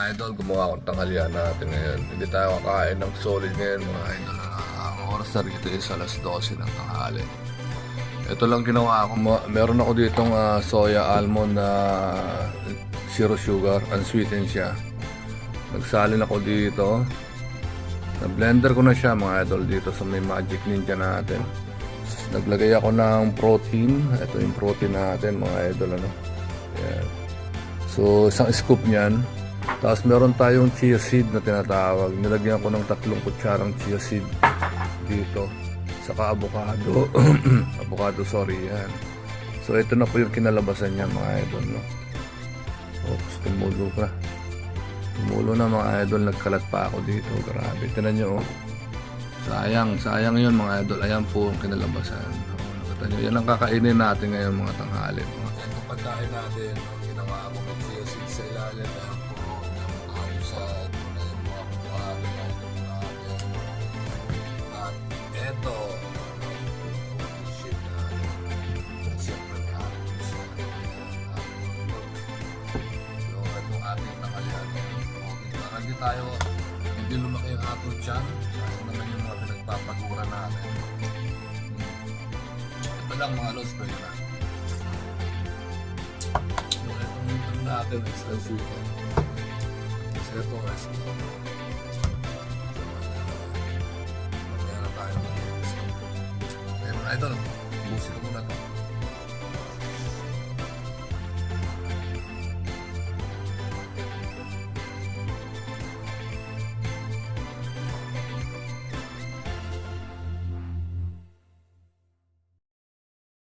idol, gumawa akong tanghalian natin ngayon. Hindi tayo kakain ng solid ngayon mga idol. Ang oras na rito is alas 12 ng tanghali. Ito lang ginawa ko. Meron ako ditong soya almond na zero sugar, unsweetened siya. Nagsalin ako dito. Na-blender ko na siya mga idol dito sa may Magic Ninja natin. Naglagay ako ng protein. Ito yung protein natin mga idol. Ano? Ayan. So isang scoop niyan. Tapos meron tayong chia seed na tinatawag. Nilagyan ko ng 3 kutsarang chia seed dito. Saka avocado. Avocado, sorry yan. So ito na po yung kinalabasan niya mga idol. No? Oops, tumulo pa. Tumulo na mga idol. Nagkalat pa ako dito. Grabe. Tinan nyo oh. Sayang yun mga idol. Ayan po ang kinalabasan. Nakita nyo. Yan ang kakainin natin ngayon mga tanghali. Itong pagkain natin. Ginawa ako ng chia seed sa ilalim. Ayan po. Ayos sa ito na yung mga avocado natin. At eto. Hindi lumaki ang ato dyan. Sayang naman yung mga pinagpapagura natin. Ito lang mga lods ko yun. Itong natin is ang sugar. Kasi ito is kaya na tayo mag-iis. Kaya mga idol, busin ko muna ito.